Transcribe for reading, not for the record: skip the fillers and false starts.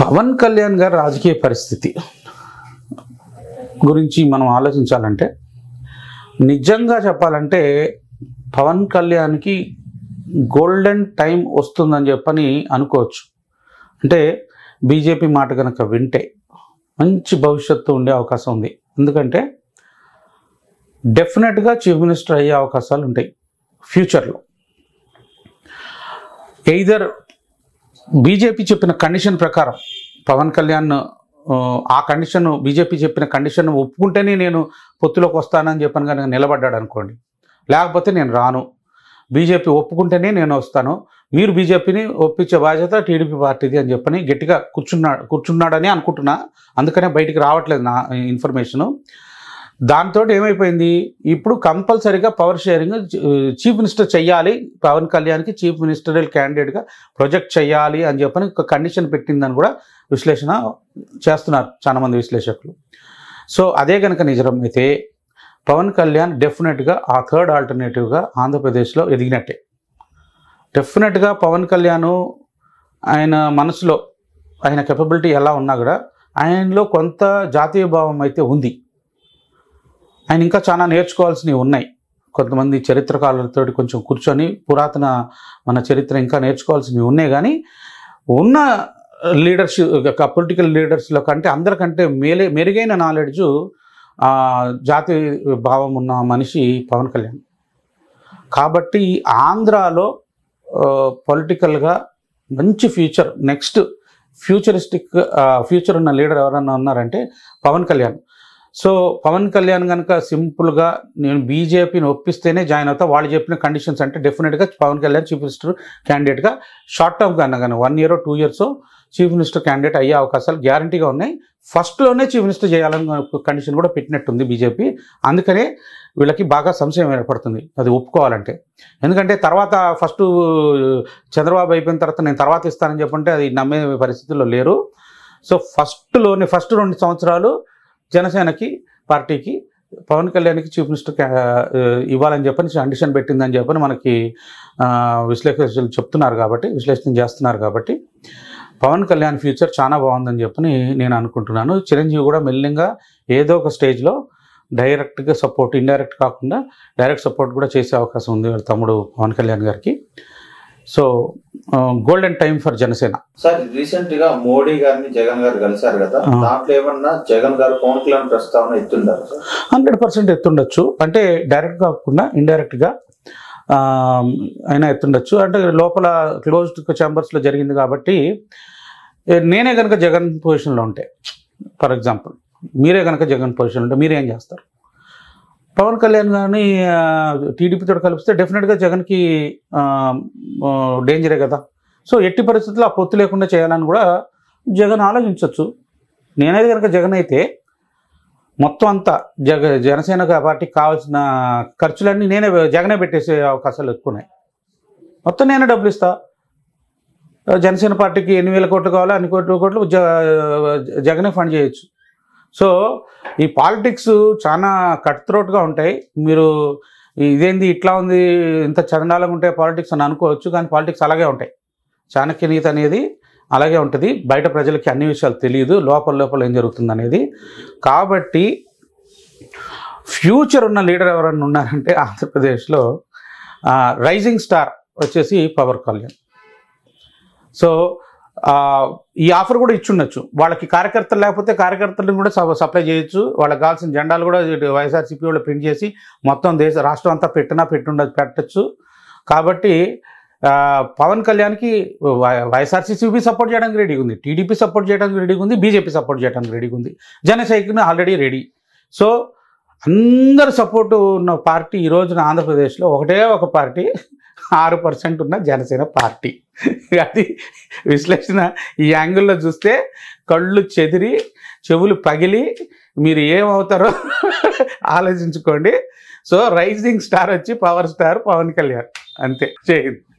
పవన్ కళ్యాణ్ గారి రాజకీయ పరిస్థితి గురించి మనం ఆలోచించాలంటే నిజంగా చెప్పాలంటే పవన్ కళ్యాణ్కి గోల్డెన్ టైం వస్తుందని చెప్పని అనుకోవచ్చు. అంటే బీజేపీ మాట కనుక వింటే మంచి భవిష్యత్తు ఉండే అవకాశం ఉంది. ఎందుకంటే డెఫినెట్గా చీఫ్ మినిస్టర్ అయ్యే అవకాశాలు ఉంటాయి ఫ్యూచర్లో. ఎయిదర్ బీజేపీ చెప్పిన కండిషన్ ప్రకారం పవన్ కళ్యాణ్ ఆ కండిషన్ బీజేపీ చెప్పిన కండిషన్ ఒప్పుకుంటేనే నేను పొత్తులోకి వస్తానని చెప్పని కనుక నిలబడ్డాడు అనుకోండి, లేకపోతే నేను రాను, బీజేపీ ఒప్పుకుంటేనే నేను వస్తాను, మీరు బీజేపీని ఒప్పించే బాధ్యత టీడీపీ పార్టీది అని చెప్పని గట్టిగా కూర్చున్నాడని అనుకుంటున్నా. అందుకనే బయటికి రావట్లేదు నా ఇన్ఫర్మేషను. దాంతో ఏమైపోయింది, ఇప్పుడు కంపల్సరీగా పవర్ షేరింగ్ చీఫ్ మినిస్టర్ చెయ్యాలి, పవన్ కళ్యాణ్కి చీఫ్ మినిస్టరియల్ క్యాండిడేట్గా ప్రొజెక్ట్ చెయ్యాలి అని చెప్పని ఒక కండిషన్ పెట్టిందని కూడా విశ్లేషణ చేస్తున్నారు చాలామంది విశ్లేషకులు. సో అదే కనుక నిజమైతే పవన్ కళ్యాణ్ డెఫినెట్గా ఆ థర్డ్ ఆల్టర్నేటివ్గా ఆంధ్రప్రదేశ్లో ఎదిగినట్టే. డెఫినెట్గా పవన్ కళ్యాణ్ ఆయన మనసులో ఆయన కెపబిలిటీ ఎలా ఉన్నా కూడా ఆయనలో కొంత జాతీయ భావం అయితే ఉంది. ఆయన ఇంకా చాలా నేర్చుకోవాల్సినవి ఉన్నాయి. కొంతమంది చరిత్రకారులతో కొంచెం కూర్చొని పురాతన మన చరిత్ర ఇంకా నేర్చుకోవాల్సినవి ఉన్నాయి. కానీ ఉన్న లీడర్షిప్ పొలిటికల్ లీడర్స్లో కంటే అందరికంటే మెరుగైన నాలెడ్జ్ జాతీయ భావం ఉన్న మనిషి పవన్ కళ్యాణ్. కాబట్టి ఆంధ్రాలో పొలిటికల్గా మంచి ఫ్యూచర్, నెక్స్ట్ ఫ్యూచర్ ఉన్న లీడర్ ఎవరన్నా ఉన్నారంటే పవన్ కళ్యాణ్. సో పవన్ కళ్యాణ్ కనుక సింపుల్గా నేను బీజేపీని ఒప్పిస్తేనే జాయిన్ అవుతా, వాళ్ళు చెప్పిన కండిషన్స్ అంటే డెఫినెట్గా పవన్ కళ్యాణ్ చీఫ్ మినిస్టర్ క్యాండిడేట్గా షార్ట్ టర్మ్ కన్నా కానీ 1 year 2 years chief minister candidate అయ్యే అవకాశాలు గ్యారంటీగా ఉన్నాయి. ఫస్ట్లోనే చీఫ్ మినిస్టర్ చేయాలని కండిషన్ కూడా పెట్టినట్టుంది బీజేపీ. అందుకనే వీళ్ళకి బాగా సంశయం ఏర్పడుతుంది అది ఒప్పుకోవాలంటే. ఎందుకంటే తర్వాత ఫస్ట్ చంద్రబాబు అయిపోయిన తర్వాత నేను తర్వాత ఇస్తానని చెప్పంటే అది నమ్మే పరిస్థితుల్లో లేరు. సో ఫస్ట్ 2 సంవత్సరాలు జనసేనకి పార్టీకి పవన్ కళ్యాణ్కి చీఫ్ మినిస్టర్ ఇవ్వాలని చెప్పని కండిషన్ పెట్టిందని చెప్పని మనకి విశ్లేషకులు చెప్తున్నారు కాబట్టి, విశ్లేషణ చేస్తున్నారు కాబట్టి పవన్ కళ్యాణ్ ఫ్యూచర్ చాలా బాగుందని చెప్పని నేను అనుకుంటున్నాను. చిరంజీవి కూడా మెల్లిగా ఏదో ఒక స్టేజ్లో డైరెక్ట్గా సపోర్ట్, ఇండైరెక్ట్ కాకుండా డైరెక్ట్ సపోర్ట్ కూడా చేసే అవకాశం ఉంది వాళ్ళ తమ్ముడు పవన్ కళ్యాణ్ గారికి. So golden time for Janasena. Sir recent గా మోడీ గారిని జగన్ గారు కలిశారు కదా, దాంట్లో ఏమన్నా జగన్ గారు పవన్ కళ్యాణ్ ప్రస్తావన ఎత్తుండారు? 100% ఎత్తుండొచ్చు. అంటే డైరెక్ట్ కాకుండా ఇండైరెక్ట్గా అయినా ఎత్తుండొచ్చు. అంటే లోపల క్లోజ్డ్ ఛాంబర్స్లో జరిగింది కాబట్టి నేనే కనుక జగన్ పొజిషన్లో ఉంటే, ఫర్ ఎగ్జాంపుల్ మీరే కనుక జగన్ పొజిషన్లో ఉంటే మీరేం చేస్తారు? పవన్ కళ్యాణ్ గారిని టీడీపీతో కలిపిస్తే డెఫినెట్గా జగన్కి డేంజరే కదా. సో ఎట్టి పరిస్థితుల్లో ఆ పొత్తు లేకుండా చేయాలని కూడా జగన్ ఆలోచించవచ్చు. నేనైతే కనుక జగన్ అయితే మొత్తం అంతా జనసేన పార్టీకి కావాల్సిన ఖర్చులన్నీ జగనే పెట్టేసే అవకాశాలు ఎక్కువ ఉన్నాయి. మొత్తం నేనే డబ్బులు ఇస్తా, జనసేన పార్టీకి ఎన్ని వేల కోట్లు కావాలో అన్ని కోట్లు జగనే ఫండ్ చేయొచ్చు. సో ఈ పాలిటిక్స్ చాలా కట్ త్రోట్గా ఉంటాయి. మీరు ఇదేంది ఇట్లా ఉంది, ఇంత చండాలంగా ఉంటాయి పాలిటిక్స్ అని అనుకోవచ్చు, కానీ పాలిటిక్స్ అలాగే ఉంటాయి. చాణక్య నీతి అనేది అలాగే ఉంటుంది. బయట ప్రజలకి అన్ని విషయాలు తెలియదు, లోపల ఏం జరుగుతుంది అనేది. కాబట్టి ఫ్యూచర్ ఉన్న లీడర్ ఎవరన్నా ఉన్నారంటే ఆంధ్రప్రదేశ్లో రైజింగ్ స్టార్ వచ్చేసి పవన్ కళ్యాణ్. సో ఈ ఆఫర్ కూడా ఇచ్చుండొచ్చు. వాళ్ళకి కార్యకర్తలు లేకపోతే కార్యకర్తలను కూడా సప్లై చేయొచ్చు. వాళ్ళకి కావాల్సిన జెండాలు కూడా వైఎస్ఆర్సీపీ వాళ్ళు ప్రింట్ చేసి మొత్తం రాష్ట్రం అంతా పెట్టచ్చు. కాబట్టి పవన్ కళ్యాణ్కి వైఎస్ఆర్సీపీ సపోర్ట్ చేయడానికి రెడీగా ఉంది, టీడీపీ సపోర్ట్ చేయడానికి రెడీగా ఉంది, బీజేపీ సపోర్ట్ చేయడానికి రెడీగా ఉంది, జనసైనికులు ఆల్రెడీ రెడీ. సో అందరు సపోర్టు ఉన్న పార్టీ ఈ రోజున ఆంధ్రప్రదేశ్లో ఒకటే ఒక పార్టీ, 6% ఉన్న జనసేన పార్టీ. అది విశ్లేషణ ఈ యాంగిల్లో చూస్తే కళ్ళు చెదిరి చెవులు పగిలి మీరు ఏమవుతారో ఆలోచించుకోండి. సో రైజింగ్ స్టార్ వచ్చి పవర్ స్టార్ పవన్ కళ్యాణ్, అంతే. జై హింద్.